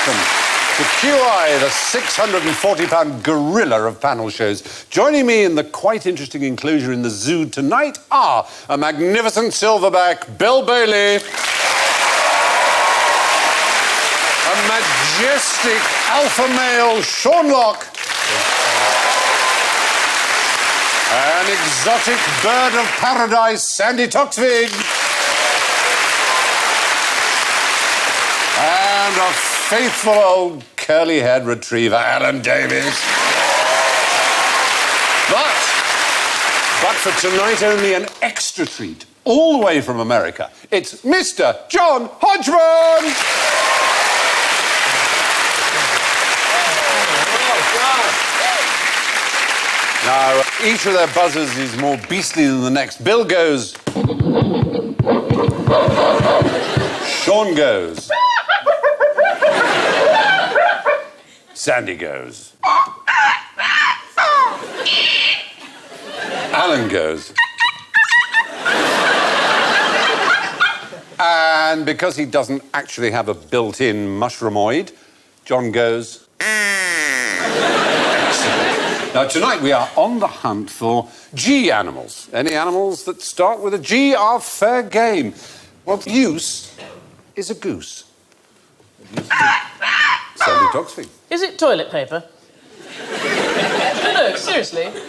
welcome to QI, the 640-pound gorilla of panel shows. Joining me in the quite interesting enclosure in the zoo tonight are a magnificent silverback, Bill Bailey, a majestic alpha male, Sean Locke, an exotic bird of paradise, Sandi Toksvig, and a faithful old curly-haired retriever, Alan Davies. But for tonight, only an extra treat, all the way from America. It's Mr. John Hodgeman! Now, each of their buzzers is more beastly than the next. Bill goes. Sean goes. Sandi goes. Alan goes. And because he doesn't actually have a built-in mushroomoid, John goes. Excellent. Now, tonight we are on the hunt for G animals. Any animals that start with a G are fair game. What use is a goose? Sandi Toksvig. Is it toilet paper? No, seriously. Is it...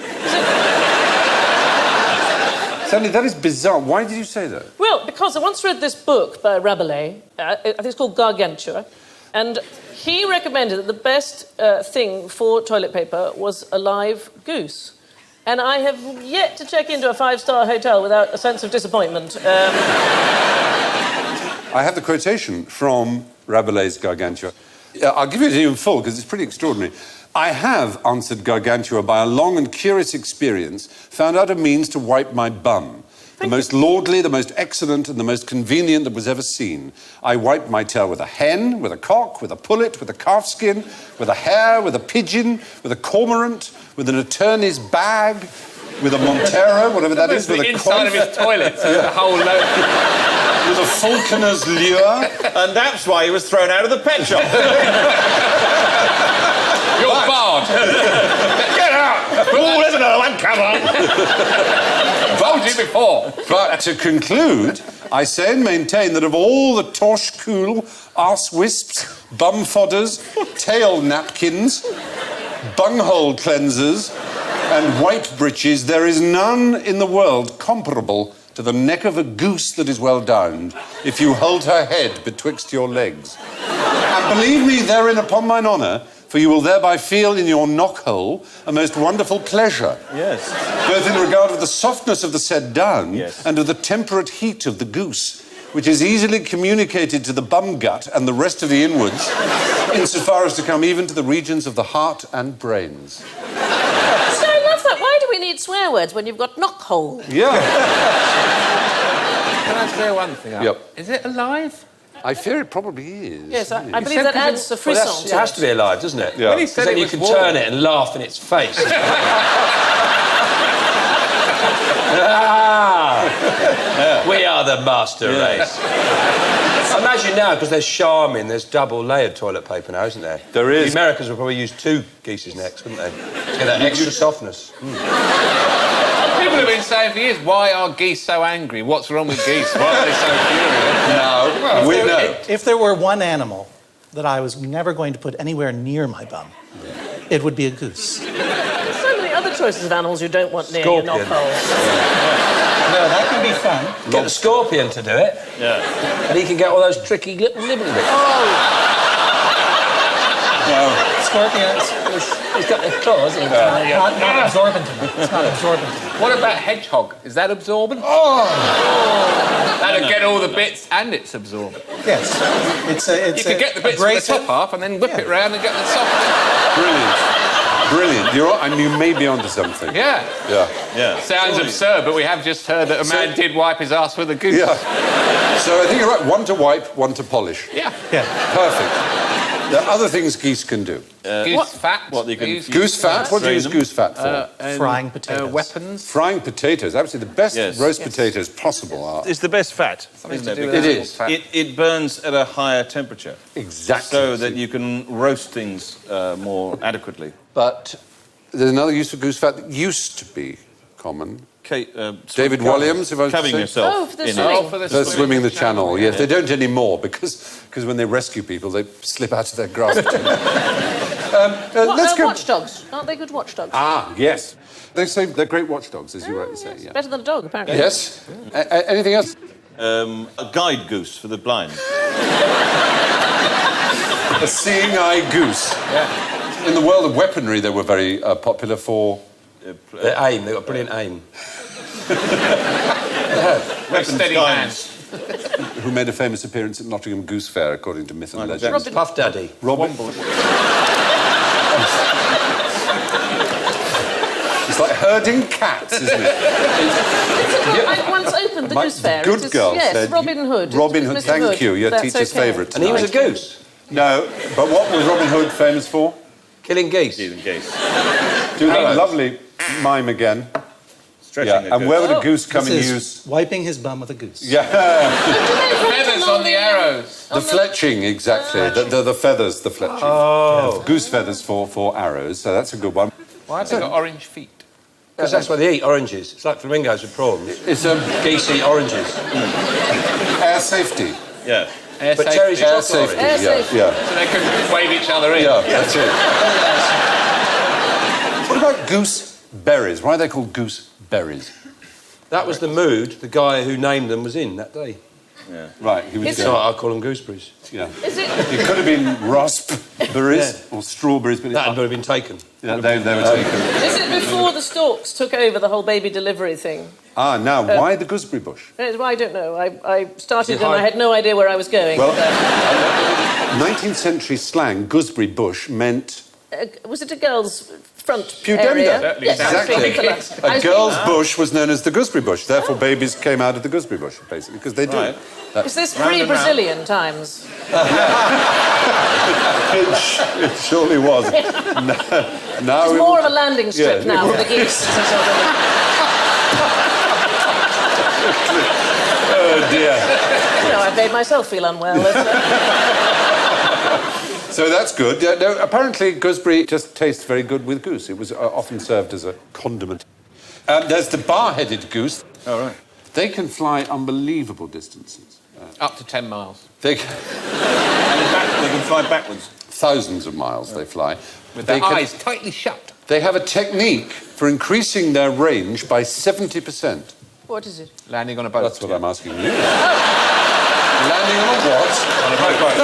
Sandi, that is bizarre. Why did you say that? Well, because I once read this book by Rabelais, I think it's called Gargantua, and he recommended that the best thing for toilet paper was a live goose. And I have yet to check into a five-star hotel without a sense of disappointment. I have the quotation from Rabelais' Gargantua. I'll give you it in full, because it's pretty extraordinary. I have, answered Gargantua, by a long and curious experience, found out a means to wipe my bum. The most lordly, the most excellent, and the most convenient that was ever seen. I wiped my tail with a hen, with a cock, with a pullet, with a calfskin, with a hare, with a pigeon, with a cormorant, with an attorney's bag, with a Montero, whatever that is, with a inside of his toilet, so the whole load. With a falconer's lure. And that's why he was thrown out of the pet shop. You're barred. Get out! Oh, there's another one, come on! Told you before. But to conclude, I say and maintain that of all the torche cool, arse wisps, bum fodders, tail napkins, bunghole cleansers, and white breeches, there is none in the world comparable to the neck of a goose that is well downed, if you hold her head betwixt your legs. And believe me therein upon mine honour, for you will thereby feel in your knockhole a most wonderful pleasure. Yes. Both in regard of the softness of the said down, yes, and of the temperate heat of the goose, which is easily communicated to the bum gut and the rest of the inwards, insofar as to come even to the regions of the heart and brains. Why do we need swear words when you've got knockhole? Yeah. Can I clear one thing up? Yep. Is it alive? I fear it probably is. Yes, I believe that adds a frisson It has to be alive, doesn't it? Yeah. When he said Then it you was can warm. turn it and laugh in its face. We are the master race. Imagine now, because there's Charmin, there's double-layered toilet paper now, isn't there? There is. The Americans would probably use 2 geese's necks, wouldn't they? To get that extra softness. People have been saying for years, why are geese so angry? What's wrong with geese? Why are they so furious? No, we know. If there were one animal that I was never going to put anywhere near my bum, it would be a goose. There's so many other choices of animals you don't want near Scorpion. your knockhole. No, that can be fun. Get the scorpion to do it. Yeah. And he can get all those tricky little nibbly bits. Scorpions. He's got the claws, hasn't he? Not absorbent enough. It's not absorbent enough. What about hedgehog? Is that absorbent? That'll get all the bits and it's absorbent. Yes. It's You could get the bits from the top half and then whip it round and get the soft. Brilliant. And you may be onto something. Yeah. Yeah. Sounds absurd, but we have just heard that a man did wipe his ass with a goose. Yeah. So I think you're right. One to wipe, one to polish. Yeah. Yeah. Perfect. There are other things geese can do. Goose fat. What you can use Goose fat? What do you use goose fat for? and, Frying potatoes. Weapons. Frying potatoes. Absolutely, the best Yes. roast potatoes possible are. It's the best fat, Something isn't to it? do with Because It animal is. fat. it burns at a higher temperature, Exactly. so that you can roast things more adequately. But there's another use for goose fat that used to be common. David Covering- Williams, if I was to covering say. yourself. Oh, for the in swimming. Oh, for the They're swimming the channel, yes. yeah. They don't anymore because when they rescue people, they slip out of their grasp. Let's go. Watchdogs. Aren't they good watchdogs? Ah, yes. They say they're great watchdogs, as you rightly say. Yeah. Better than a dog, apparently. Yes. Anything else? A guide goose for the blind. A seeing eye goose. In the world of weaponry, they were very popular for. Their aim, they've got brilliant aim. Very steady hands. Who made a famous appearance at Nottingham Goose Fair, according to myth and legend. Robin- Puff Daddy. Robin. It's like herding cats, isn't it? I once opened the goose fair. Good It is- girl Yes, said. Robin Hood. Robin It was Hood, Mr. thank you. Your That's teacher's okay. favourite. And he was a goose. No, but what was Robin Hood famous for? Killing geese. In case. Do that lovely mime again. Stretching Yeah, a and goose. where would a goose come This in is use? wiping his bum with a goose. Yeah, Feathers on the arrows. the fletching, exactly. The feathers, the fletching. Oh. Goose feathers for arrows, so that's a good one. Why have they got orange feet? Because that's why they eat oranges. It's like flamingos with prawns. It's Geese eat oranges. air safety. Yeah. Air But safety. cherries Air chocolate safety, orange. Air yeah, safety. yeah. So they can wave each other in. Yeah, that's it. What about gooseberries? Why are they called gooseberries? That was the mood the guy who named them was in that day. Right, he was Is So I call them gooseberries. yeah. Is it? It could have been raspberries or strawberries, but That had been taken. yeah, they were taken. Is it before the storks took over the whole baby delivery thing? Ah, now, why the gooseberry bush? I don't know. I started Is it and I high? had no idea where I was going. Well, 19th century slang, gooseberry bush meant Was it a girl's front pudenda. area? Yes, Exactly. I A was girl's bush was known as the gooseberry bush. Therefore, babies came out of the gooseberry bush, basically, because they do. Right. Is this Round and pre-Brazilian times? It surely was. Now It's more of a landing strip Yeah. now for the geese. Oh dear. I've made myself feel unwell. So that's good. Yeah, no, apparently, gooseberry just tastes very good with goose. It was often served as a condiment. There's the bar-headed goose. All right. They can fly unbelievable distances. Up to 10 miles. They They can fly backwards. thousands of miles they fly. With They their can- eyes tightly shut. They have a technique for increasing their range by 70%. What is it? Landing on a boat. That's what I'm asking you. Landing on a what? On a boat.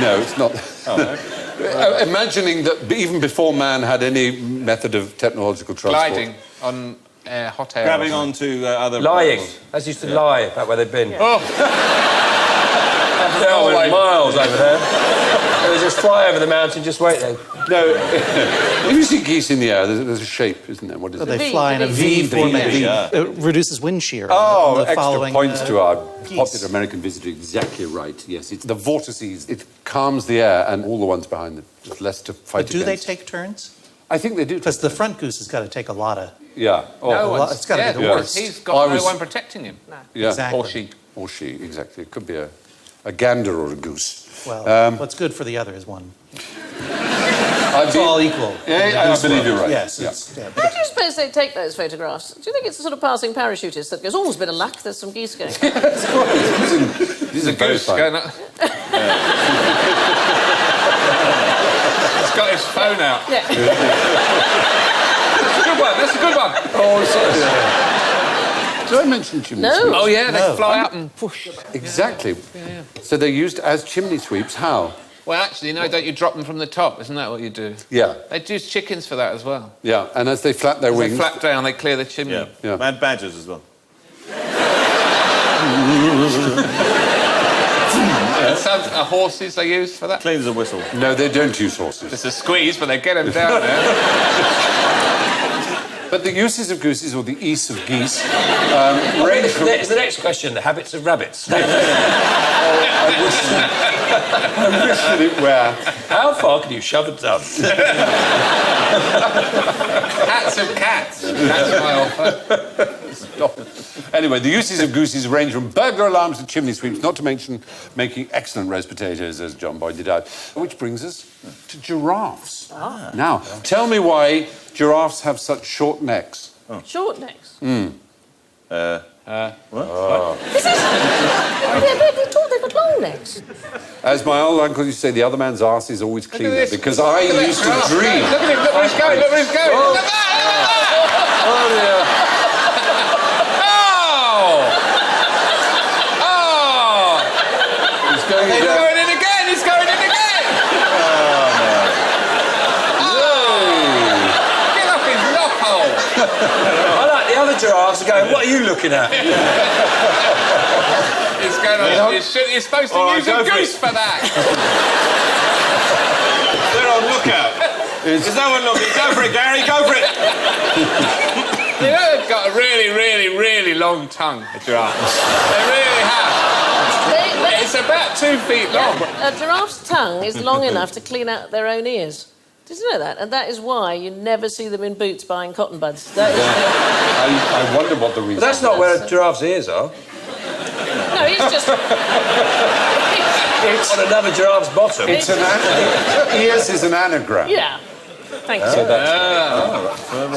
No, it's not. Imagining that even before man had any method of technological transport. Gliding on hot air. Grabbing onto other... Lying. As used to lie about where they've been. Oh, They're miles over there. They just fly over the mountain, just wait there. No, if you see geese in the air, there's a shape, isn't there? What is So it? they V, fly in a the V V. format. Yeah. It reduces wind shear. Oh, on the extra following, points to our geese. popular American visitor. Exactly right. Yes, it's the vortices. It calms the air, and all the ones behind them. There's less to fight But do they against. take turns? I think they do. Because the front goose has got to take a lot of... Yeah. Oh, no one's, it's gotta be the yeah, worst. He's I got no was- one protecting him. yeah. Exactly. Or she. Or she, exactly. It could be a gander or a goose. Well, what's good for the other is one. It's all equal. Yeah, I believe you're right. Yes. Yeah. How do you suppose they take those photographs? Do you think it's a sort of passing parachutist that goes, oh, there's a bit of luck, there's some geese going? These are very Goose fine. going up. He's got his phone out. Yeah. That's a good one. That's a good one. Oh, sorry. Did I mention chimney No. sweeps? Oh, yeah, they No. fly up and push. Exactly. So they're used as chimney sweeps. How? Well, actually, no, don't you drop them from the top? Isn't that what you do? Yeah. They use chickens for that as well. Yeah, and as they flap their They wings... flap down, they clear the chimney. Yeah. Yeah. Mad badgers as well. And some horses they use for that. Clean as a whistle. No, they don't use horses. It's a squeeze, but they get them down there. But the uses of gooses, or the ease of geese, range from... Is the next question the habits of rabbits? I wish that it were. How far can you shove a dove? Hats of cats. That's my offer. Stop it. Anyway, the uses of gooses range from burglar alarms to chimney sweeps, not to mention making excellent roast potatoes, as John pointed out. Which brings us to giraffes. Now, tell me why giraffes have such short necks. Short necks. What? They've got long necks. As my old uncle used to say, the other man's arse is always cleaner, because I used to dream... Look at him, look where he's going, look where he's going. Oh. Look at Oh, dear. He's going He's down. going in again, he's going in again. Get off his knob hole. I like the other giraffes are going, what are you looking at? He's going on, you're supposed to use a goose for that. They're on lookout. There's no one looking. Go for it, Gary, go for it. You know they've got a really, really, really long tongue, a giraffe. They really have. It's about 2 feet long. A giraffe's tongue is long enough to clean out their own ears. Did you know that? And that is why you never see them in Boots buying cotton buds. That is I wonder what the reason But that's not where a giraffe's ears are. No, he's just... It's on another giraffe's bottom. It's an ears is an anagram. Yeah. Thank you.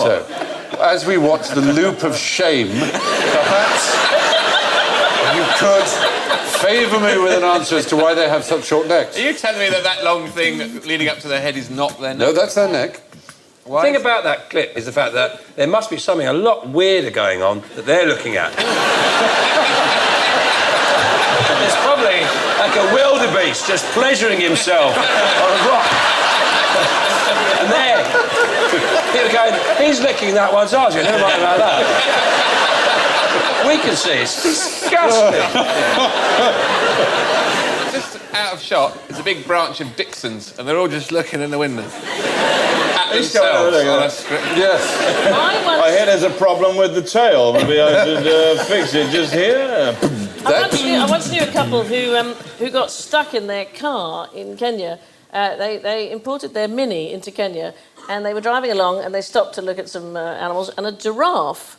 So, as we watch the loop of shame, perhaps you could favour me with an answer as to why they have such short necks. Are you telling me that long thing leading up to their head is not their neck? No, that's their neck. The thing about that clip is the fact that there must be something a lot weirder going on that they're looking at. There's probably like a wildebeest just pleasuring himself on a rock. And there, people going, he's licking that one's arse. Never mind about that. We can see it's disgusting. Just out of shot, there's a big branch of Dixons, and they're all just looking in the window. At themselves on a script. Yes. I hear there's a problem with the tail. Maybe I should fix it just here. I once knew a couple who got stuck in their car in Kenya. They imported their Mini into Kenya, and they were driving along, and they stopped to look at some animals, and a giraffe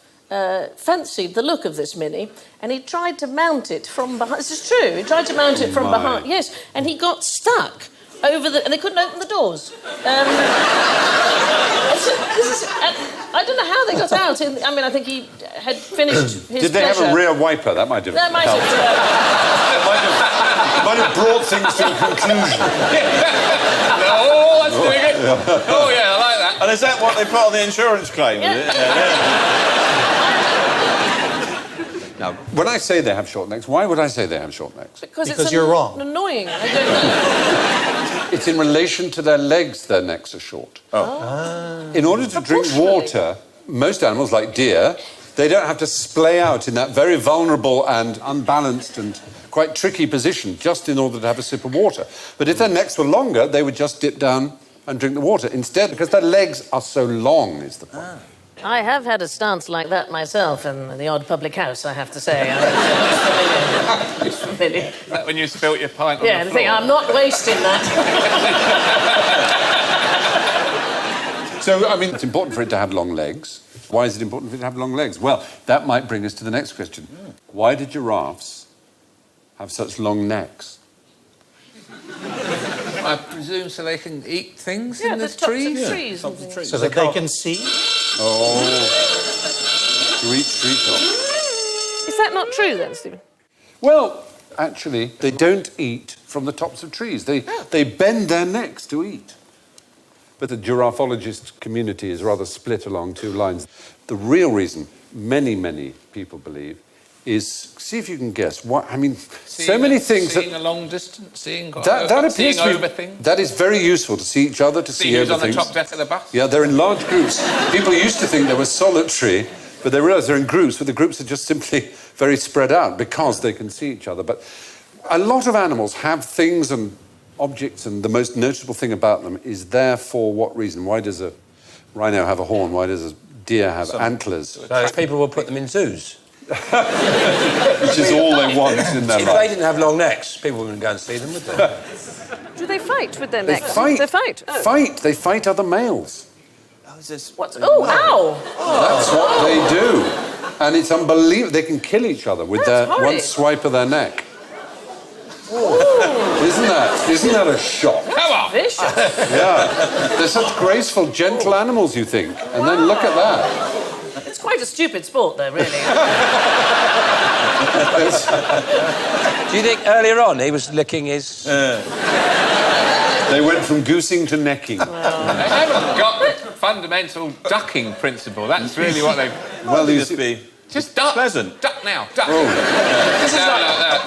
fancied the look of this Mini, and he tried to mount it from behind. This is true. He tried to mount it from behind. Yes, and he got stuck over and they couldn't open the doors. I don't know how they got out. I think he had finished his Did they have a rear wiper? That might have That might helped. have... Might have brought things to a conclusion. Oh, that's doing it. Oh, yeah, I like that. And is that what they put on the insurance claim? Yeah. Is it? Yeah. Now, when I say they have short necks, why would I say they have short necks? Because you're wrong. Annoying. I don't know. It's in relation to their legs, their necks are short. In order to drink water, most animals, like deer, they don't have to splay out in that very vulnerable and unbalanced and quite tricky position just in order to have a sip of water. But if their necks were longer, they would just dip down and drink the water. Instead, because their legs are so long, is the point. I have had a stance like that myself in the odd public house, I have to say. It's familiar. Is that when you spilt your pint on Yeah, the the thing, floor? I'm not wasting that. So, it's important for it to have long legs. Why is it important for it to have long legs? Well, that might bring us to the next question. Why do giraffes have such long necks? I presume so they can eat things Yeah, in the the tops trees? of trees. And things. So that they can see? Oh. To eat tree top. Is that not true then, Stephen? Well, actually, they don't eat from the tops of trees. They bend their necks to eat. But the giraffologist community is rather split along two lines. The real reason, many people believe, is, see if you can guess, what, so many things... Seeing a long distance, seeing appears to be... over things. That is very useful, to see each other, to see who's over on the things. top deck of the bus. Yeah, they're in large groups. People used to think they were solitary, but they realise they're in groups, but the groups are just simply very spread out because they can see each other. But a lot of animals have things and objects, and the most noticeable thing about them is there for what reason? Why does a rhino have a horn? Why does a deer have antlers, So people will put them in zoos. which is all they want in their If life. they didn't have long necks, people wouldn't go and see them, would they? Do they fight with their They necks? fight. They fight. Oh. They fight other males. What? Oh, ow! That's what they do. And it's unbelievable. They can kill each other with That's one horrid. swipe of their neck. Isn't that a shock? Come on! Vicious. Yeah. They're such graceful, gentle animals, you think. And then look at that. It's quite a stupid sport, though, really. Do you think earlier on he was licking his... They went from goosing to necking. They haven't got the fundamental ducking principle. That's really what they... Well, you Just see, be Just duck. pleasant. Duck now. Duck.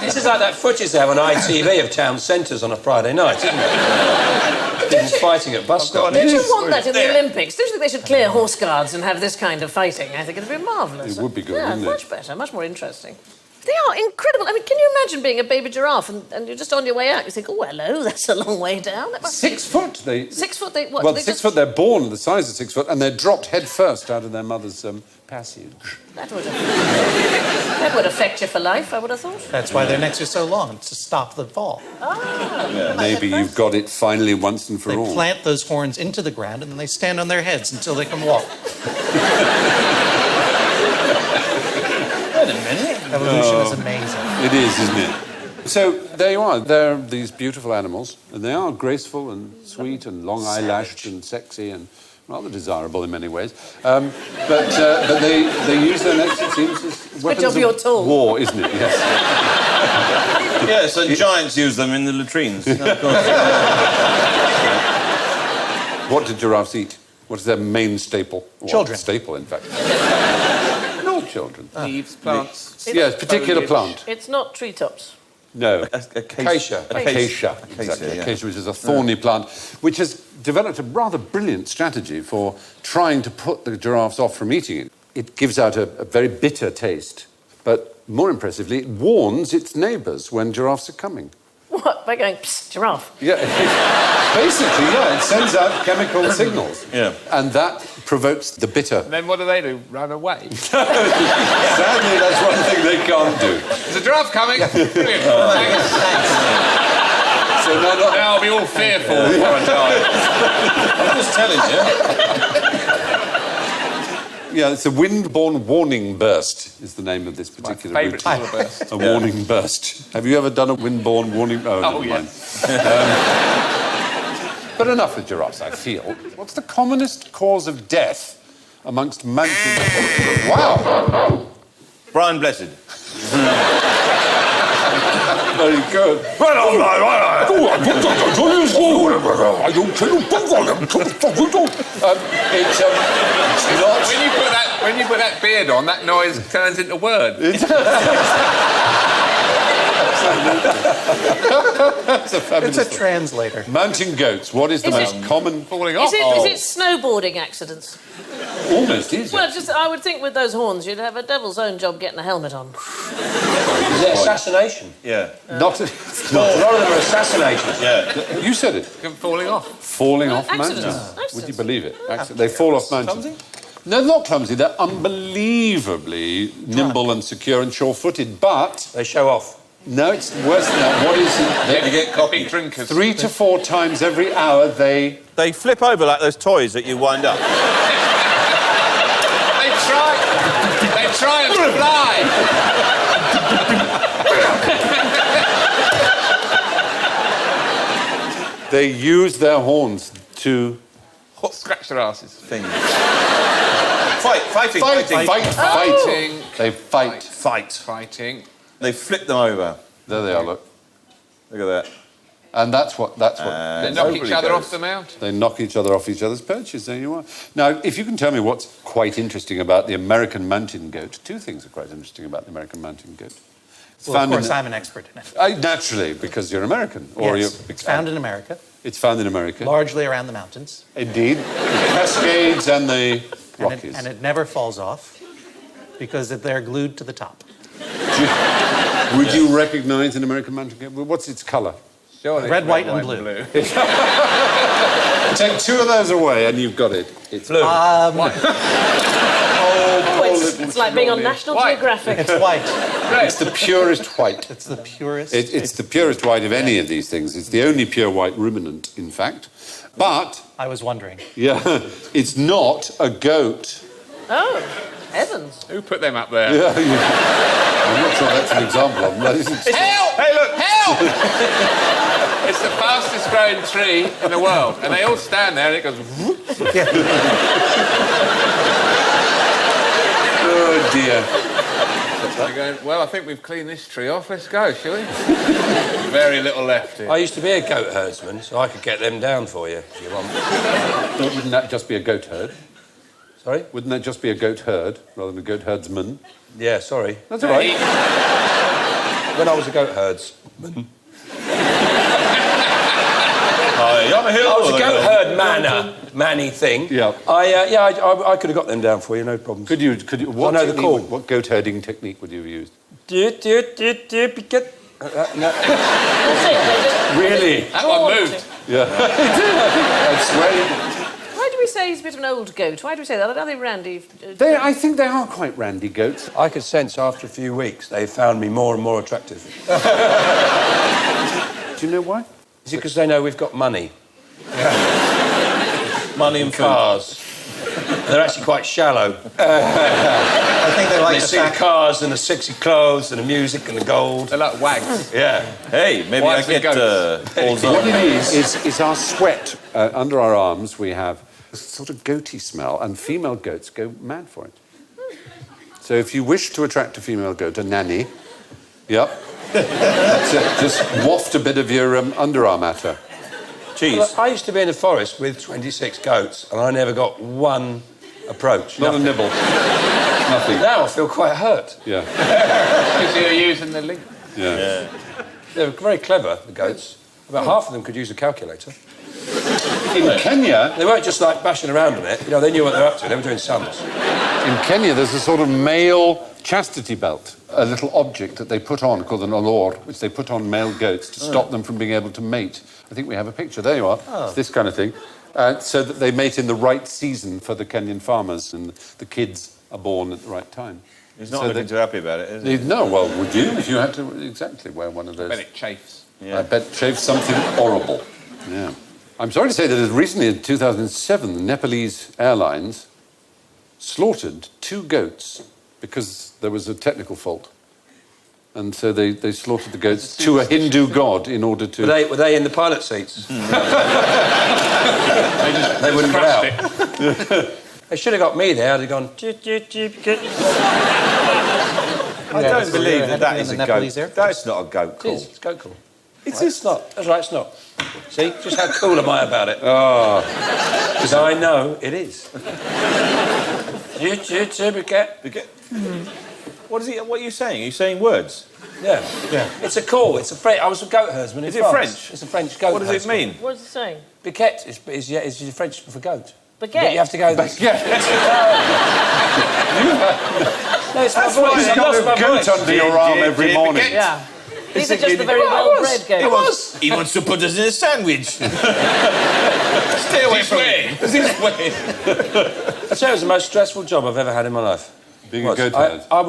This is like that footage they have on ITV of town centres on a Friday night, isn't it? People fighting at bus stops. Don't you want that in the Olympics? Don't you think they should clear horse guards and have this kind of fighting? I think it'd be marvellous. It would be good, yeah, wouldn't it? much better, much more interesting. They are incredible. I mean, can you imagine being a baby giraffe and you're just on your way out? You think, oh, hello, that's a long way down. That must 6 foot. 6 foot, they what? Well, they 6 foot, they're born the size of 6 foot, and they're dropped head first out of their mother's passage. That would affect you for life, I would have thought. That's why their necks are so long, to stop the fall. Maybe you've got it finally once and for They all. plant those horns into the ground and then they stand on their heads until they can walk. Wait a minute. Evolution is amazing. It is, isn't it? So there you are. They're these beautiful animals, and they are graceful and sweet and long eyelashed and sexy and rather desirable in many ways. But they use their necks, it seems, as weapons job you're tall. of war, isn't it? Yes. Yes, and giants use them in the latrines. Of course. What do giraffes eat? What is their main staple? Well, Children. Staple, in fact. No children. Leaves, plants. Yes, particular foliage. plant. It's not treetops. No. Acacia. Acacia, exactly. yeah. Acacia, which is a thorny plant, which has developed a rather brilliant strategy for trying to put the giraffes off from eating it. It gives out a very bitter taste, but more impressively, it warns its neighbours when giraffes are coming. What? By going, psst, giraffe. Yeah, basically, yeah, it sends out chemical signals. Yeah. And that provokes the bitter. And then what do? Run away. Sadly, that's one thing they can't do. There's a giraffe coming. Brilliant. Thanks. So Now I'll be all fearful. I'm just telling you. yeah, it's a wind-borne warning burst is the name of this My particular favourite routine. little burst. A warning burst. Have you ever done a wind-borne warning? Oh, Oh, never mind. yes. But enough with giraffes, I feel. What's the commonest cause of death amongst mountain... Wow! Brian Blessed. Very good. It's not... When you put that beard on, that noise turns into word. It's a fabulous It's a translator. Mountain goats, what is the Is most it- common... Falling off. Is it snowboarding accidents? Almost is. Well, just I would think with those horns, you'd have a devil's own job getting a helmet on. Is it assassination? Yeah. Not... A lot of them are assassinations. Yeah. You said it. Falling off. Falling off Accidents. mountains. Would you Accidents. believe it? They fall off mountains. No, not clumsy. They're unbelievably nimble and secure and sure-footed, but... They show off. No, it's worse than that. What is it? You get big drinkers. 3 to 4 times every hour they... They flip over like those toys that you wind up. They try and fly. They use their horns to... Scratch their asses. Fighting. Fighting. They fight. Fighting. They flip them over. There they are, look. Look at that. And that's what... They knock Nobody each other goes. off the mount. They knock each other off each other's perches. There you are. Now, if you can tell me what's quite interesting about the American mountain goat, 2 things are quite interesting about the American mountain goat. It's Well, of found in course, the- I'm an expert in it. Naturally, because you're American. Or Yes, you're... it's found in America, It's found in America. largely around the mountains, Indeed. The Cascades and the Rockies. and it never falls off because they're glued to the top. Would you recognise an American mountain goat? What's its colour? Surely Red, it's white, and blue. Take two of those away and you've got it. It's blue. It's like being on National Geographic. It's white. It's the purest white. It's the purest. It's the purest white of any of these things. It's the only pure white ruminant, in fact. But, I was wondering. yeah, it's not a goat. Oh, heavens. Who put them up there? Yeah, I'm not sure that's an example of them. Help! Hey, look! Help! It's the fastest growing tree in the world. And they all stand there and it goes... Oh, dear. They're going, well, I think we've cleaned this tree off. Let's go, shall we? Very little left here. I used to be a goat herdsman, so I could get them down for you, if you want. Wouldn't that just be a goat herd? Sorry? Wouldn't that just be a goat herd rather than a goat herdsman? Yeah, sorry. That's all right. When I was a goat herdsman... You're on the hill. I was a goat herd manny thing. Yeah. I could have got them down for you, no problems. Could you? What I know the call. What goat herding technique would you have used? No. That's it. They just Really? That one moved. Yeah. I swear. Why do we say he's a bit of an old goat? Why do we say that? Are they randy? I think they are quite randy goats. I could sense after a few weeks they found me more and more attractive. Do you know why? Is it because they know we've got money? Money and cars. They're actually quite shallow. I think they like They the see the fact... cars and the sexy clothes and the music and the gold. They're like wags. Yeah. Hey, maybe Why I is it get balls What on. it is our sweat under our arms. We have a sort of goaty smell, and female goats go mad for it. So if you wish to attract a female goat, a nanny, yep, that's it. Just waft a bit of your underarm at her. Cheese. Well, I used to be in the forest with 26 goats and I never got one approach. Not Nothing. a nibble. Nothing. Now I feel quite hurt. Yeah. Because you're using the link. Yeah. They're very clever, the goats. About half of them could use a calculator. In Kenya, They weren't just like bashing around on it. You know, they knew what they were up to. They were doing sums. there's a sort of male chastity belt, a little object that they put on called an olor, which they put on male goats to stop them from being able to mate. I think we have a picture. There you are. It's this kind of thing. So that they mate in the right season for the Kenyan farmers and the kids are born at the right time. He's not looking too happy about it, is he? No, well, would you if you had to exactly wear one of those? But it chafes. Yeah. I bet chafed something horrible. Yeah. I'm sorry to say that as recently as 2007, the Nepalese Airlines slaughtered 2 goats because there was a technical fault. And so they slaughtered the goats to a Hindu god in order to... Were they in the pilot seats? They wouldn't get out. They should have got me there. I'd have gone... I don't believe that in is the a Nepalese goat. Air Force. That's not a goat It call. is. It's goat cool. It's not. That's right, it's not. See? Just how cool am I about it? Oh, Because I know it is. What is he? What are you saying? Are you saying words? Yeah. It's a call. It's a French. I was a goat herdsman in Is it France. French? It's a French goat What does it herdsman. mean? What is it saying? Biquette is French for goat. But Baguette. you have to go... No, it's my that's voice. why you've I've got lost a my goat voice. under your arm every morning. Yeah. These are just the very well-bred goats. He wants to put us in a sandwich. Stay away from me. I'd say it was the most stressful job I've ever had in my life. Being a goat herd. I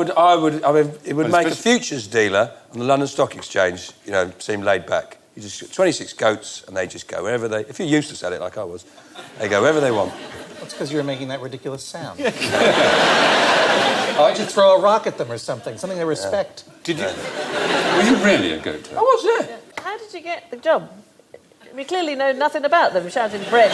mean, it would make a futures dealer on the London Stock Exchange, you know, seem laid back. You just got 26 goats and they just go wherever they... If you're useless at it, like I was, they go wherever they want. That's because you were making that ridiculous sound. Why'd you throw a rock at them or something they respect? Did you? Were you really a goat herd? I was, yeah. How did you get the job? We clearly know nothing about them, shouting bread.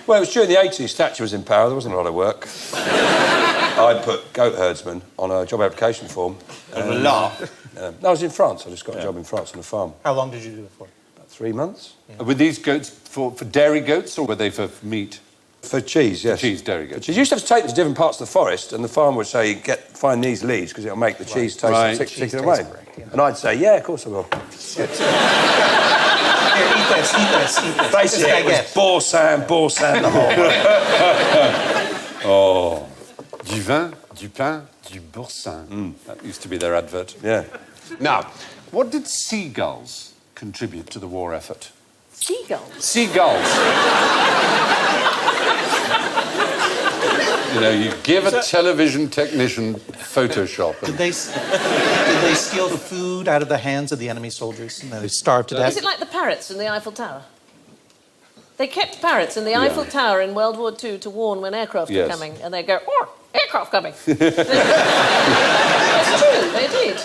Well, it was during the 80s. Thatcher was in power. There wasn't a lot of work. I put goat herdsman on a job application form. A lot. No, I was in France. I just got a job in France on a farm. How long did you do it for? About 3 months. Were these goats for dairy goats or were they for meat? For cheese, yes. Cheese, dairy goats. You used to have to take them to different parts of the forest, and the farmer would say, find these leaves because it'll make the cheese taste Right. in a particular Cheese way. tastes great, yeah. And I'd say, yeah, of course I will. Here, eat this. Basically, it was Boursin, the whole way. Oh, du vin, du pain, du boursin. That used to be their advert. Yeah. Now, what did seagulls contribute to the war effort? Seagulls. Seagulls. You know, you give a television technician Photoshop. Did they steal food out of the hands of the enemy soldiers and they starved to death? Is it like the parrots in the Eiffel Tower? They kept parrots in the Eiffel Tower in World War II to warn when aircraft were coming, and they'd go, "Oh, aircraft coming." That's true, they did.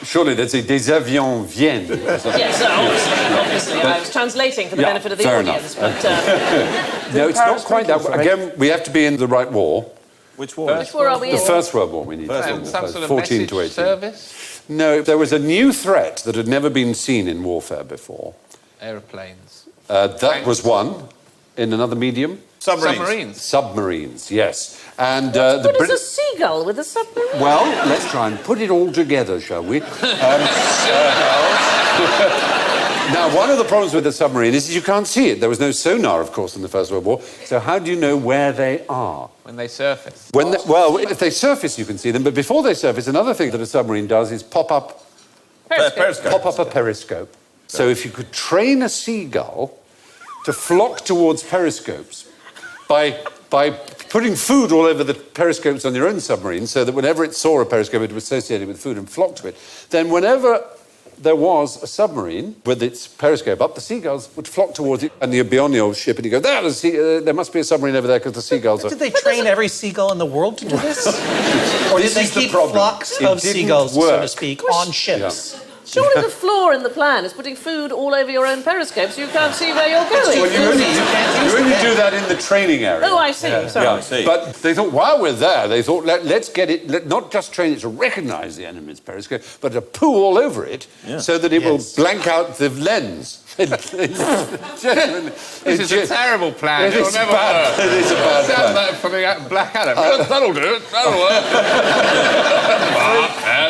Surely they'd say, des avions viennent. Yes, obviously. I was translating for the benefit of the fair audience. enough. But, No, it's not quite that. Again, we have to be in the right war. Which war? which war are we The in? First World War we need. Some sort of 14 to 18. message service? No, there was a new threat that had never been seen in warfare before. Aeroplanes. That was one in another medium. Submarines. Submarines, yes. And What is a seagull with a submarine? well, let's try and put it all together, shall we? Now, one of the problems with the submarine is you can't see it. There was no sonar, of course, in the First World War. So how do you know where they are? When they surface. Well, if they surface, you can see them. But before they surface, another thing that a submarine does is pop up a periscope. So if you could train a seagull to flock towards periscopes by putting food all over the periscopes on your own submarine so that whenever it saw a periscope, it was associated with food and flocked to it, then whenever there was a submarine with its periscope up, the seagulls would flock towards it, and you'd be on your ship and you go, there must be a submarine over there because the seagulls are... Did they train every seagull in the world to do this? Or did This they is the keep problem. flocks It of didn't seagulls, so work. to speak, on ships? Surely the flaw in the plan is putting food all over your own periscope so you can't see where you're going. Well, you only do that in the training area. Oh, I see. Sorry. Yeah, but they thought, while we're there, they thought, let's get it, not just train it to recognise the enemy's periscope, but to poo all over it so that it will blank out the lens. This is a terrible plan. It It'll is never bad. work. It is a bad Sounds plan. like something out of Blackadder. That'll do it. That'll work.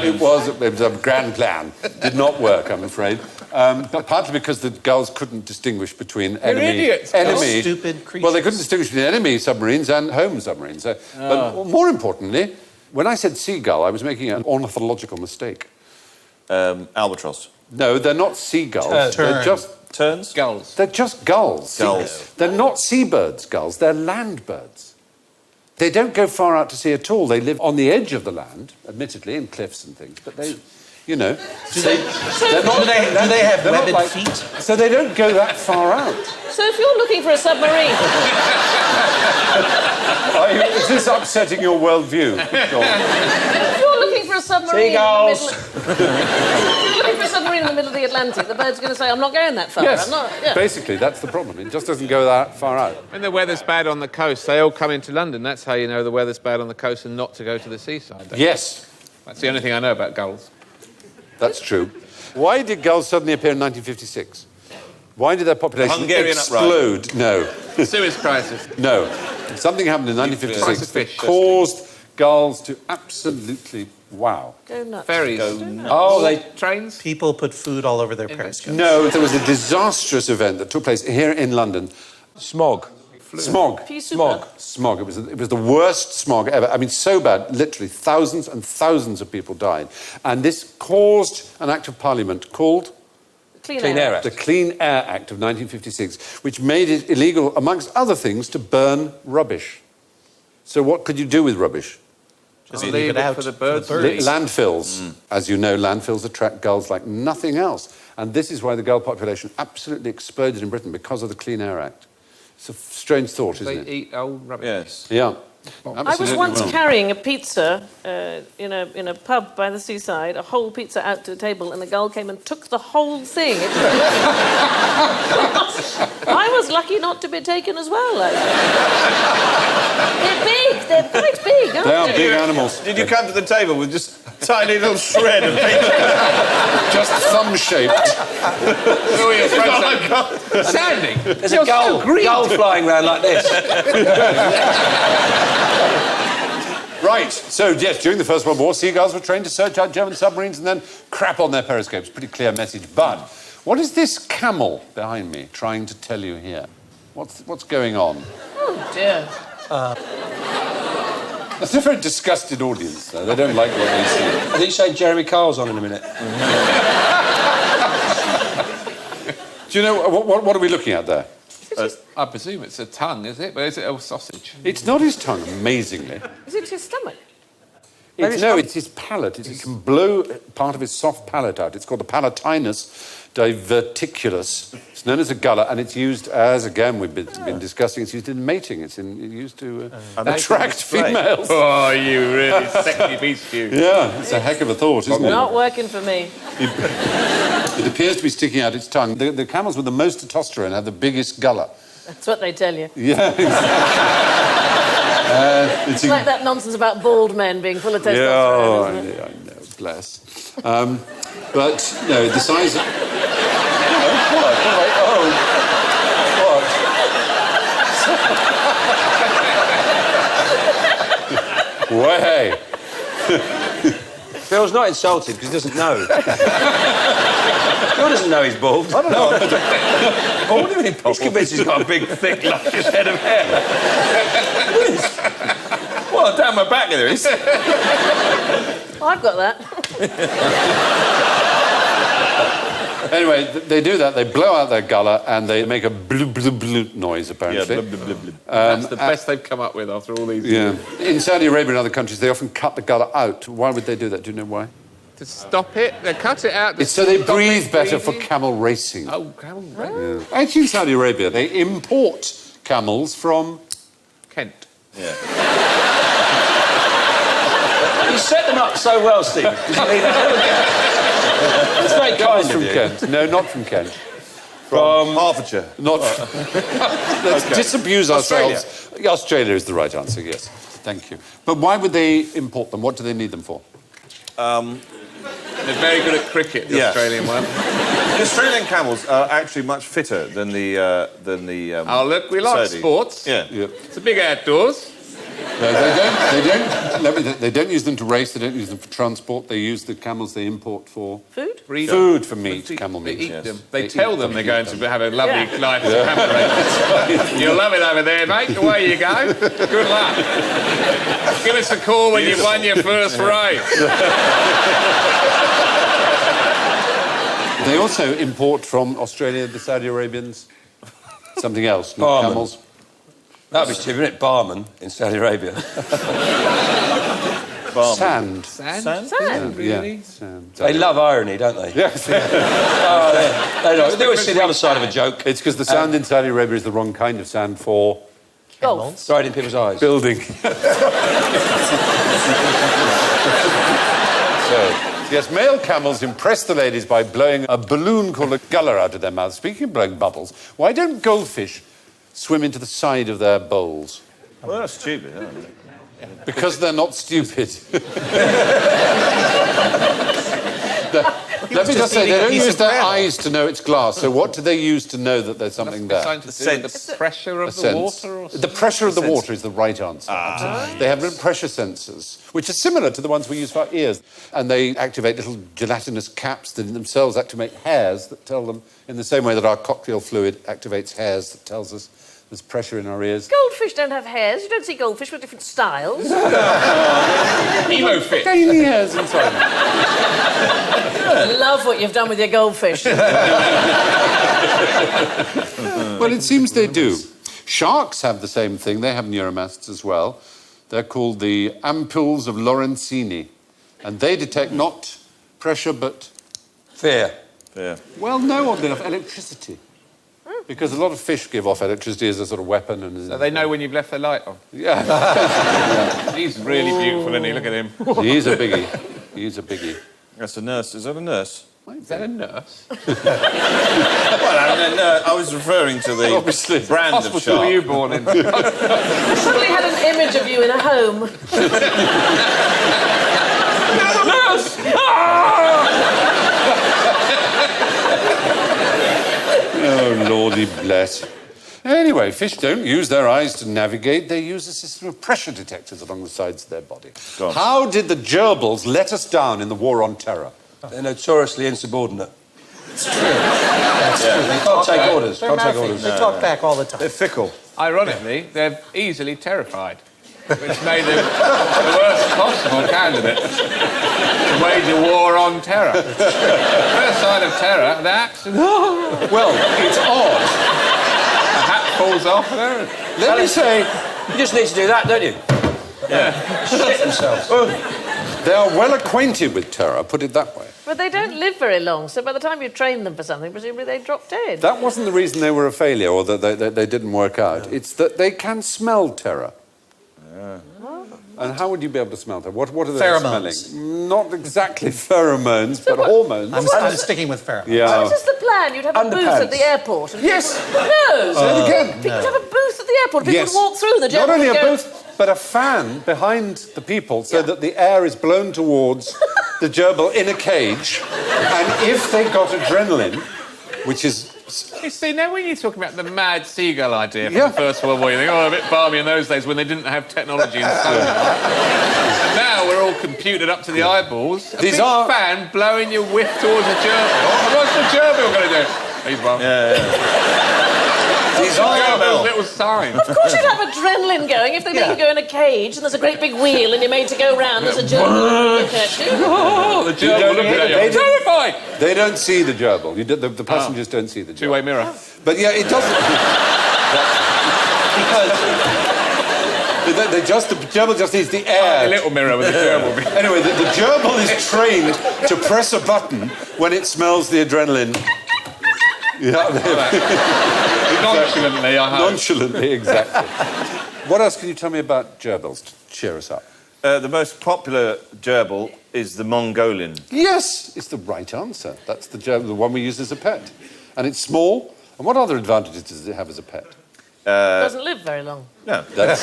It was a grand plan. Did not work, I'm afraid. But partly because the gulls couldn't distinguish between idiots. Stupid creatures. Well, they couldn't distinguish between enemy submarines and home submarines. But more importantly, when I said seagull, I was making an ornithological mistake. Albatross. No, they're not seagulls. They're just Terns? Gulls. They're just gulls. Gulls. They're not seabirds, gulls. They're land birds. They don't go far out to sea at all. They live on the edge of the land, admittedly, in cliffs and things. But they, you know... Do they have they're not webbed like- feet? So they don't go that far out. So if you're looking for a submarine... Is this upsetting your worldview? John? If you're looking for a submarine... Seagulls. If you're looking for a submarine in the middle of the Atlantic, the bird's going to say, I'm not going that far. Yes, I'm not... Yeah. basically, that's the problem. It just doesn't go that far out. When the weather's bad on the coast, they all come into London. That's how you know the weather's bad on the coast and not to go to the seaside. Yes, That's the only thing I know about gulls. that's true. Why did gulls suddenly appear in 1956? Why did their population Hungarian explode? No, Suez crisis. no. Something happened in Price of 1956 fish. that caused gulls to absolutely wow. Go nuts. Ferries. Oh, they... Trains. People put food all over their periscopes. No, there was a disastrous event that took place here in London. Smog. Smog. Pea super. Smog. It was the worst smog ever. I mean, so bad, literally thousands and thousands of people died. And this caused an act of parliament called Clean Clean Air Act. the Clean Air Act of 1956, which made it illegal, amongst other things, to burn rubbish. So what could you do with rubbish? Just Leave leave it out for the birds. for the birds. Landfills. As you know, landfills attract gulls like nothing else. And this is why the gull population absolutely exploded in Britain, because of the Clean Air Act. It's a strange thought, isn't They it? eat old rubbish. Yes. Yeah. I was Absolutely once wrong. carrying a pizza in a pub by the seaside, a whole pizza out to the table, and the gull came and took the whole thing. I was lucky not to be taken as well. They're big. They're quite big, aren't They are they? big animals. Did you come to the table with just a tiny little shred of pizza? Just thumb-shaped. Who are your friends? Sandy. There's a gull flying around like this. Right, so yes, during the First World War, seagulls were trained to search out German submarines and then crap on their periscopes. Pretty clear message. But what is this camel behind me trying to tell you here? What's going on? Oh, dear. That's a very disgusted audience, though. They don't like what they see. I think you say Jeremy Carl's on in a minute. Do you know, what are we looking at there? I presume it's a tongue, is it? But is it a sausage? It's not his tongue, amazingly. Is it his stomach? It's his palate. He can blow part of his soft palate out. It's called the palatinus diverticulus. It's known as a gullet, and it's used as, again, we've been discussing, it's used in mating. It's used to attract females. Oh, you really sexy beast, you. Yeah, it's a heck of a thought, isn't it? Not working for me. It appears to be sticking out its tongue. The camels with the most testosterone have the biggest gullet. That's what they tell you. Yeah, It's like that nonsense about bald men being full of testosterone, isn't it? I know, bless. But, no, the size of... Way. Phil's not insulted because he doesn't know. Phil doesn't know he's bald. I don't know. What do you mean bald? He's convinced he's got a big, thick, luscious head of hair. Well, down my back there is. I've got that. Anyway, they do that. They blow out their gullet and they make a bloop, bloop, bloop noise, apparently. Yeah, blub, blub, blub, blub. That's the best they've come up with after all these years. Yeah. In Saudi Arabia and other countries, they often cut the gullet out. Why would they do that? Do you know why? To stop it? They cut it out. It's so they stop breathe it better for breathing? camel racing. Oh, camel race. Yeah. Actually, in Saudi Arabia, they import camels from... Kent. Yeah. You set them up so well, Steve. It's very kind of from you. Kent. No, not from Kent. From Hertfordshire. Not. Let's disabuse ourselves. Australia is the right answer, yes. Thank you. But why would they import them? What do they need them for? They're very good at cricket, the Yeah. Australian one. The Australian camels are actually much fitter than the Oh, look, we like Saudi. sports. Yeah. It's a big outdoors. No, they don't use them to race. They don't use them for transport. They use the camels they import for Food? food for meat, camel They meat. eat yes. them. They They tell eat them them, they're going eat to have a lovely Yeah. life as a camel race. You'll love it over there, mate. Away you go. Good luck. Give us a call when you've won your first race. They also import from Australia, the Saudi Arabians, something else, not Barman. camels. That'd be stupid, isn't it? Barman in Saudi Arabia. Sand. Sand? Sand. Really? Yeah, sand. They love irony, don't they? Yes. They always see the other side of a joke. It's because the sand in Saudi Arabia is the wrong kind of sand for Golf. Throw it in people's eyes. building. So, yes, male camels impress the ladies by blowing a balloon called a gullet out of their mouths. Speaking of blowing bubbles, why don't goldfish swim into the side of their bowls? Well, that's stupid, isn't it? Because they're not stupid. Let me just say, they don't use their eyes to know it's glass. So what do they use to know that there's something there? Something to do with the pressure of the Sense. water or something? The pressure of the water is the right answer. They have little pressure sensors, which are similar to the ones we use for our ears. And they activate little gelatinous caps that in themselves activate hairs that tell them, in the same way that our cocktail fluid activates hairs that tells us there's pressure in our ears. Goldfish don't have hairs. You don't see goldfish with different styles. Emo fit. Tiny hairs inside them. I love what you've done with your goldfish. Well, it seems they do. Sharks have the same thing. They have neuromasts as well. They're called the ampoules of Lorenzini. And they detect not pressure, but... Fear. Yeah. Well, no, oddly enough, electricity. Because a lot of fish give off electricity as a sort of weapon. And So they know when you've left the light on. Yeah. He's really beautiful, isn't he? Look at him. He's a biggie. He's a biggie. That's a nurse. Is that a nurse? Is that a nurse? Well, I was referring to the Obviously. brand of Hospital were shark. you born in? Probably had an image of you in a home. Oh, Lordy bless. Anyway, fish don't use their eyes to navigate. They use a system of pressure detectors along the sides of their body. Go on. How did the gerbils let us down in the War on Terror? They're notoriously insubordinate. It's true. They can't take orders. They're Can't take mouthy. orders. They talk back all the time. They're fickle. Ironically, they're easily terrified. which made them the worst possible candidate to wage a war on terror. First sign of terror, the axe. Well, it's odd. The hat falls off and everything. Let me say, You just need to do that, don't you? Yeah. Shit themselves. they are well acquainted with terror, put it that way. But they don't live very long, so by the time you train them for something, presumably they drop dead. That wasn't the reason they were a failure or that they didn't work out. It's that they can smell terror. And how would you be able to smell terror? What are they Pheromones. smelling? Not exactly pheromones, but hormones. I'm sticking with pheromones. Yeah. What is the plan? You'd have a booth at the airport. And Yes. No. Say it again. People would have a booth at the airport. People Yes. would walk through. The Not gentleman only a would go, booth, but a fan behind the people so that the air is blown towards the gerbil in a cage. And if they got adrenaline, which is... You see, now when you're talking about the mad seagull idea from Yeah. the First World War, you think, oh, a bit balmy in those days when they didn't have technology and so on. And now we're all computed up to the eyeballs. A These big are- fan blowing your whiff towards a gerbil. What's the gerbil going to do? He's one. These Gerbil's are... little sign. Of course you'd have adrenaline going if they make you go in a cage and there's a great big wheel and you're made to go round. There's a gerbil you look at you. Oh, the gerbil don't- looking at they you. don't- Terrified! They don't see the gerbil. The passengers don't see the gerbil. Two-way mirror. But yeah, it doesn't... because... the gerbil just needs the air. A little mirror with a gerbil. Anyway, the gerbil is trained to press a button when it smells the adrenaline. Yeah, Nonchalantly, I hope. nonchalantly, exactly. What else can you tell me about gerbils to cheer us up? The most popular gerbil is the Mongolian. Yes, it's the right answer. That's the gerbil, the one we use as a pet. And it's small. And what other advantages does it have as a pet? Doesn't live very long. No. That's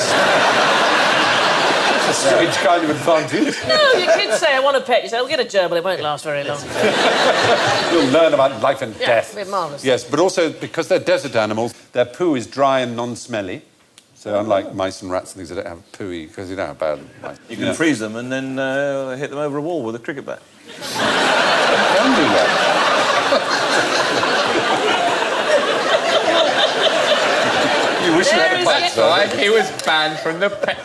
a strange kind of advantage. No, your kids say, I want a pet. You say, I'll get a gerbil. It won't last very long. You'll learn about life and Yeah, death. it'll be marvellous. Yes, but also because they're desert animals, their poo is dry and non-smelly. So unlike mice and rats and things that don't have pooey, because you know how bad mice. You can freeze them and then hit them over a wall with a cricket bat. Can do that. You wish you had a pet, That's though. right, he was banned from the pet.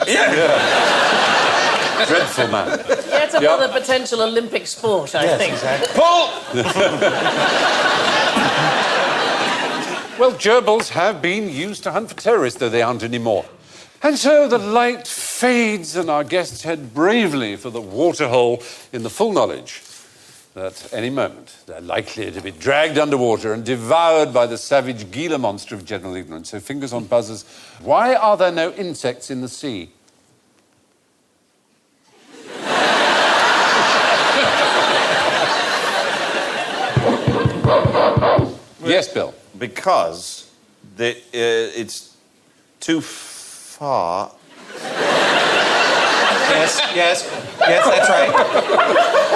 Dreadful man. Yeah, it's another potential Olympic sport, I think. Exactly. Paul! Well, gerbils have been used to hunt for terrorists, though they aren't anymore. And so the light fades and our guests head bravely for the waterhole in the full knowledge that any moment they're likely to be dragged underwater and devoured by the savage Gila monster of general ignorance. So fingers on buzzers. Why are there no insects in the sea? Yes, Bill. Because it's too far. Yes, that's right.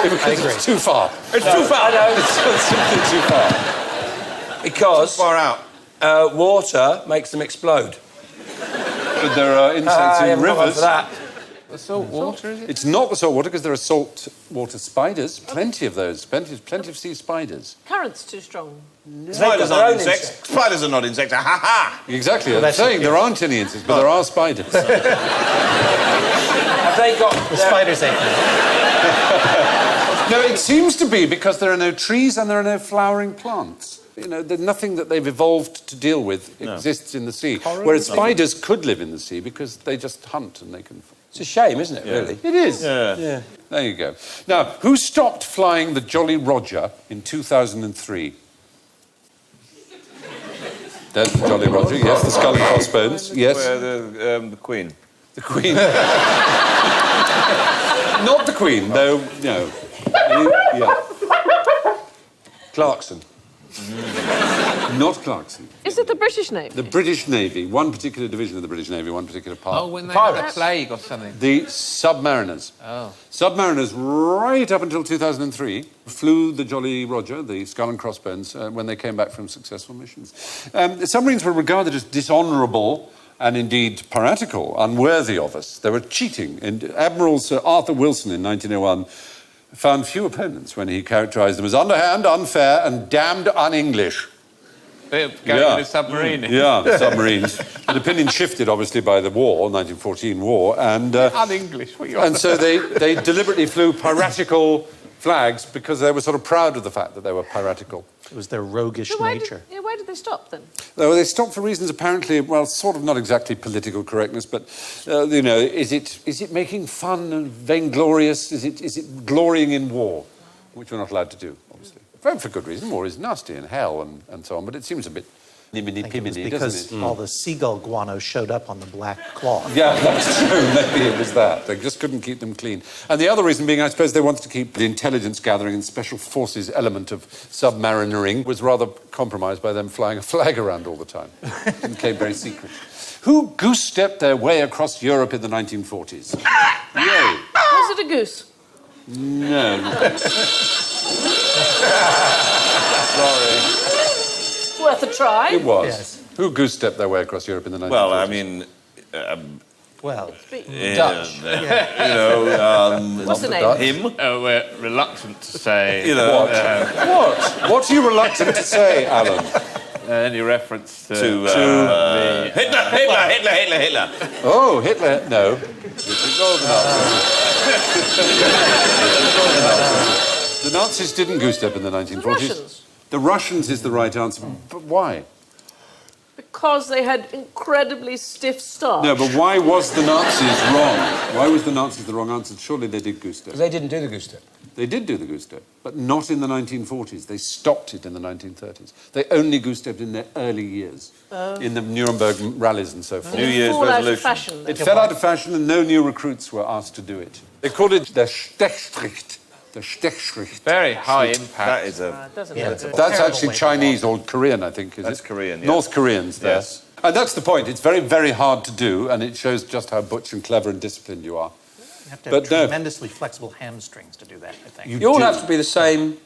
Because it's too far. It's too far. I know. It's simply too far. Because Far out. water makes them explode. But there are insects I in haven't got one rivers. for that. The salt water, is it? It's not the salt water because there are salt water spiders. Plenty of those. Plenty of sea spiders. Current's too strong. Spiders their aren't own insects. Spiders are not insects. Ha ha! Exactly. I'm that's saying there aren't any insects, but there are spiders. Have they got The spiders ate me. No, it seems to be because there are no trees and there are no flowering plants. You know, there's nothing that they've evolved to deal with exists in the sea. Whereas spiders could live in the sea because they just hunt and they can... It's a shame, isn't it, really? It is. Yeah. There you go. Now, who stopped flying the Jolly Roger in 2003? There's the Jolly Roger, yes, the skull and crossbones, yes. The Queen. The Queen. Not the Queen, though, no. Yeah. Clarkson. Not Clarkson. Is it the British Navy? The British Navy, one particular division of the British Navy, one particular part. Oh, when they had a plague or something. The submariners. Oh. Submariners, right up until 2003, flew the Jolly Roger, the skull and crossbones, when they came back from successful missions. The submarines were regarded as dishonourable and indeed piratical, unworthy of us. They were cheating. And Admiral Sir Arthur Wilson in 1901 found few opponents when he characterised them as underhand, unfair and damned un-English. Going in a submarine. Yeah, submarines. But opinion shifted, obviously, by the war, 1914 war, and... Un-English, what are you on and so they deliberately flew piratical flags because they were sort of proud of the fact that they were piratical. It was their roguish So why nature. why did they stop then? Well, they stopped for reasons apparently, well, sort of not exactly political correctness, but, you know, is it making fun and vainglorious? Is it glorying in war? Which we're not allowed to do, obviously. For good reason. War is nasty and hell and so on, but it seems a bit niminy-piminy, Because doesn't it? all the seagull guano showed up on the black cloth. Yeah, that's true. Maybe it was that. They just couldn't keep them clean. And the other reason being, I suppose, they wanted to keep the intelligence gathering and special forces element of submarinering was rather compromised by them flying a flag around all the time. It became very secret. Who goose-stepped their way across Europe in the 1940s? Yay. Was it a goose? No. Sorry. It's worth a try. It was. Yes. Who goose-stepped their way across Europe in the 1940s? Well, I mean, Well, Dutch. you know, What's the name? him. We're reluctant to say You know, What are you reluctant to say, Alan? any reference to Hitler. Oh, Hitler. No. Richard Goldenhausen. The Nazis didn't goose-step in the 1940s. The Russians. The Russians is the right answer. But why? Because they had incredibly stiff staff. No, but why was the Nazis wrong? Why was the Nazis the wrong answer? Surely they did goose-step. Because they didn't do the goose step. They did do the goose-step, but not in the 1940s. They stopped it in the 1930s. They only goose-stepped in their early years, in the Nuremberg rallies and so forth. New Year's Fall out of resolution. fashion. It fell out of fashion and no new recruits were asked to do it. They called it the Stechschrift. The Stechschrift. very high impact. That is a... Doesn't yeah, it? it's a That's terrible actually way to Chinese or Korean, I think, is That's it? Korean, yeah. North Koreans there. Yes. And that's the point. It's very, very hard to do, and it shows just how butch and clever and disciplined you are. You have to have But no. tremendously flexible hamstrings to do that, I think. You all have to be the same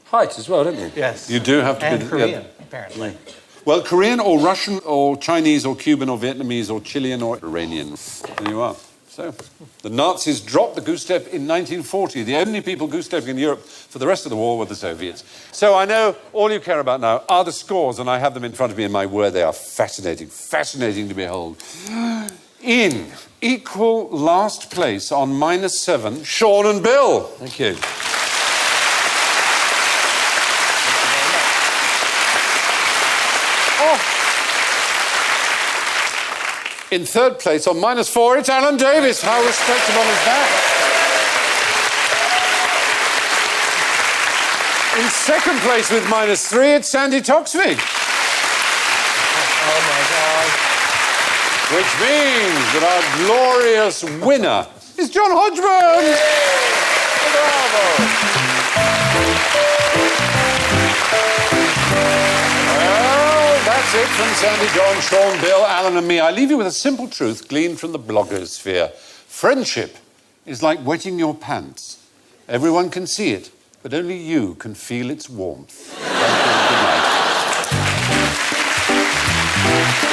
height as well, don't you? Yes. You do have to and be... Korean, apparently. Well, Korean or Russian or Chinese or Cuban or Vietnamese or Chilean or Iranian. There you are. So, the Nazis dropped the goose-step in 1940. The only people goose-stepping in Europe for the rest of the war were the Soviets. So I know all you care about now are the scores, and I have them in front of me, and my word, they are fascinating, fascinating to behold. In equal last place on -7, Sean and Bill. Thank you. In third place on -4, it's Alan Davis. How respectable is that? In second place with -3, it's Sandi Toksvig. Oh, my God. Which means that our glorious winner is John Hodgeman. Well, that's it from Sandy, John, Sean, Bill, Alan and me. I leave you with a simple truth gleaned from the blogosphere. Friendship is like wetting your pants. Everyone can see it, but only you can feel its warmth. Thank you and good night.